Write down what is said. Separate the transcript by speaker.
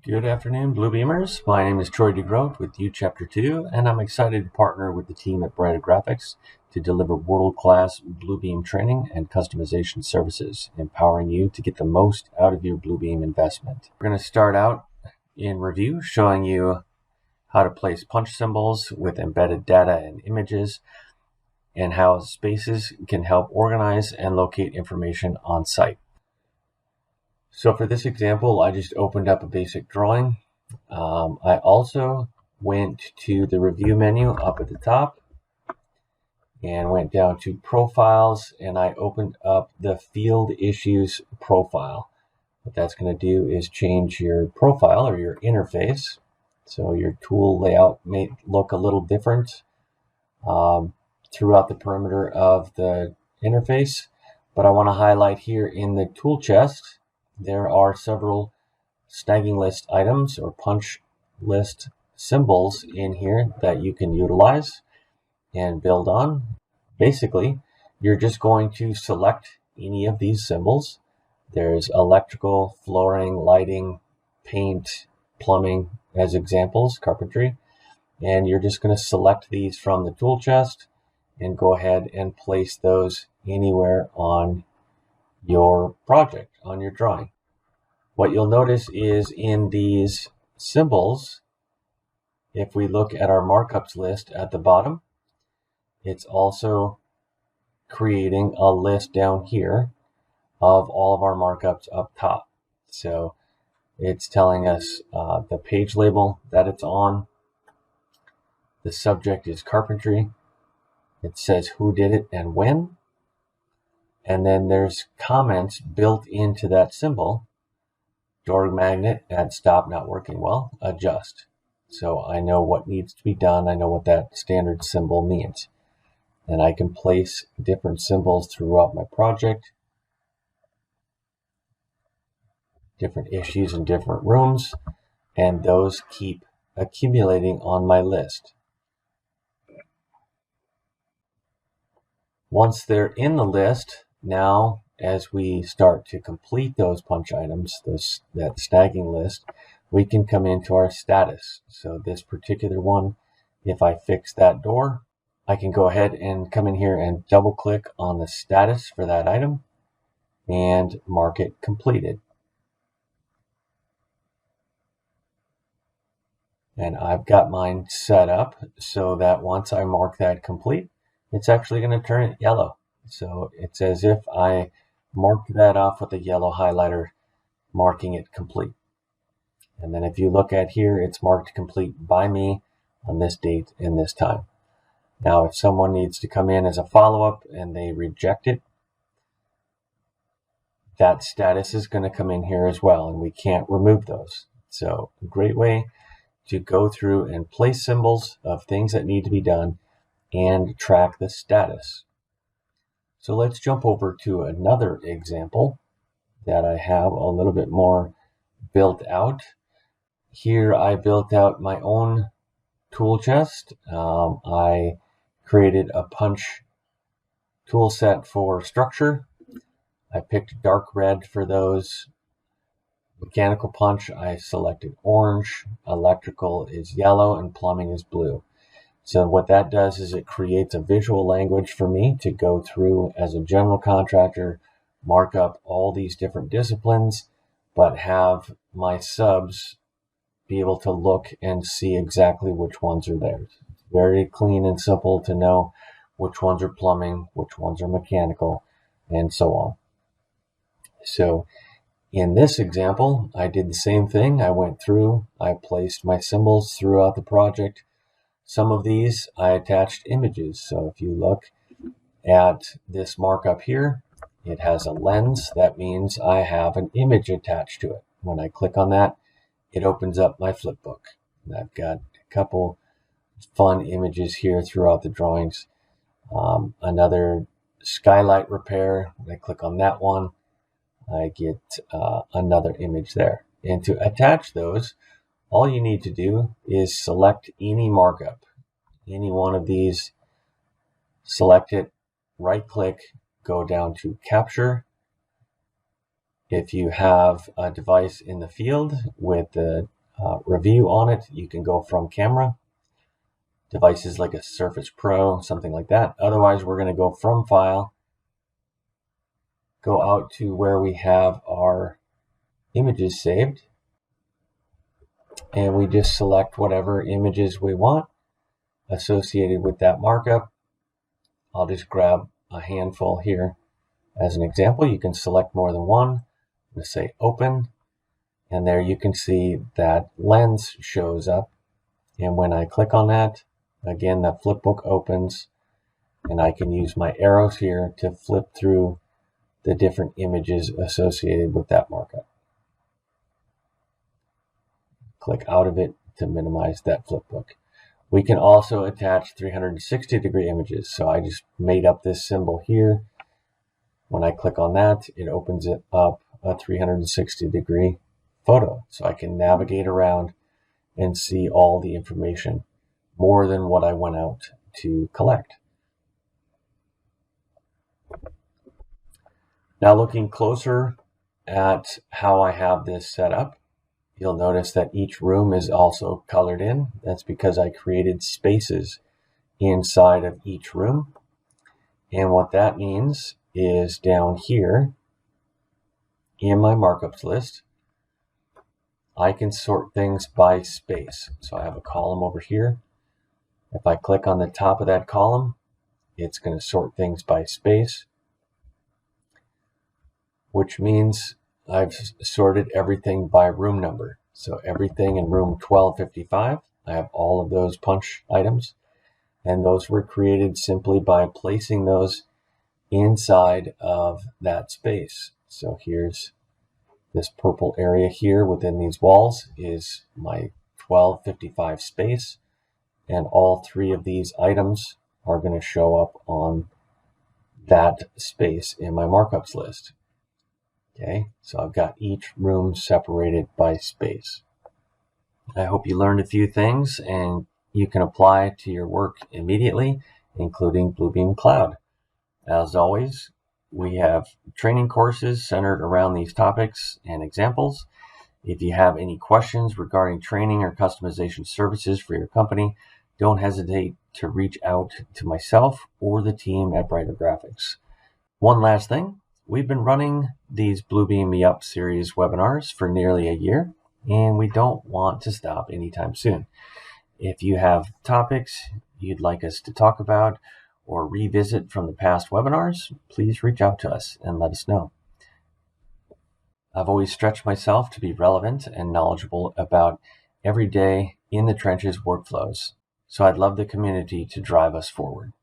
Speaker 1: Good afternoon, Bluebeamers. My name is Troy DeGroat with U Chapter 2, and I'm excited to partner with the team at Brighter Graphics to deliver world-class Bluebeam training and customization services, empowering you to get the most out of your Bluebeam investment. We're going to start out in Revu showing you how to place punch symbols with embedded data and images, and how spaces can help organize and locate information on site. So for this example, I just opened up a basic drawing. I also went to the review menu up at the top and went down to profiles, and I opened up the field issues profile. What that's going to do is change your profile or your interface. So your tool layout may look a little different throughout the perimeter of the interface. But I want to highlight here in the tool chest, there are several snagging list items or punch list symbols in here that you can utilize and build on. Basically, you're just going to select any of these symbols. There's electrical, flooring, lighting, paint, plumbing as examples, carpentry. And you're just going to select these from the tool chest and go ahead and place those anywhere on your project, on your drawing. What you'll notice is in these symbols, if we look at our markups list at the bottom, it's also creating a list down here of all of our markups up top. So it's telling us the page label that it's on. The subject is carpentry. It says who did it and when. And then there's comments built into that symbol. Door magnet at stop not working well, adjust. So I know what needs to be done. I know what that standard symbol means. And I can place different symbols throughout my project, different issues in different rooms, and those keep accumulating on my list. Once they're in the list, now as we start to complete those punch items, that snagging list, we can come into our status. So this particular one, if I fix that door, I can go ahead and come in here and double click on the status for that item and mark it completed. And I've got mine set up so that once I mark that complete, it's actually going to turn it yellow. So it's as if I marked that off with a yellow highlighter, marking it complete. And then if you look at here, it's marked complete by me on this date and this time. Now, if someone needs to come in as a follow-up and they reject it, that status is going to come in here as well, and we can't remove those. So a great way to go through and place symbols of things that need to be done and track the status. So let's jump over to another example that I have a little bit more built out. Here I built out my own tool chest. I created a punch tool set for structure. I picked dark red for those. Mechanical punch, I selected orange. Electrical is yellow and plumbing is blue. So what that does is it creates a visual language for me to go through as a general contractor, mark up all these different disciplines, but have my subs be able to look and see exactly which ones are theirs. It's very clean and simple to know which ones are plumbing, which ones are mechanical, and so on. So in this example, I did the same thing. I went through, I placed my symbols throughout the project. Some of these I attached images. So if you look at this markup here, it has a lens. That means I have an image attached to it. When I click on that, it opens up my flipbook. And I've got a couple fun images here throughout the drawings. Another skylight repair. When I click on that one, I get another image there. And to attach those, all you need to do is select any markup, any one of these, select it, right click, go down to capture, If you have a device in the field with the review on it, you can go from camera. Devices like a Surface Pro, something like that. Otherwise, we're going to go from file, go out to where we have our images saved, and we just select whatever images we want associated with that markup. I'll just grab a handful here as an example. You can select more than one. I'm going to say open, and there you can see that lens shows up. And when I click on that, again, that flipbook opens, and I can use my arrows here to flip through the different images associated with that markup. Click out of it to minimize that flipbook. We can also attach 360-degree images. So I just made up this symbol here. When I click on that, it opens it up a 360-degree photo. So I can navigate around and see all the information, more than what I went out to collect. Now looking closer at how I have this set up, you'll notice that each room is also colored in. That's because I created spaces inside of each room. And what that means is down here in my markups list, I can sort things by space. So I have a column over here. If I click on the top of that column, it's going to sort things by space, which means I've sorted everything by room number. So everything in room 1255, I have all of those punch items, and those were created simply by placing those inside of that space. So here's this purple area here within these walls is my 1255 space, and all three of these items are going to show up on that space in my markups list. Okay, so I've got each room separated by space. I hope you learned a few things and you can apply to your work immediately, including Bluebeam Cloud. As always, we have training courses centered around these topics and examples. If you have any questions regarding training or customization services for your company, don't hesitate to reach out to myself or the team at Brighter Graphics. One last thing. We've been running these Bluebeam Me Up series webinars for nearly a year, and we don't want to stop anytime soon. If you have topics you'd like us to talk about or revisit from the past webinars, please reach out to us and let us know. I've always stretched myself to be relevant and knowledgeable about everyday in the trenches workflows, so I'd love the community to drive us forward.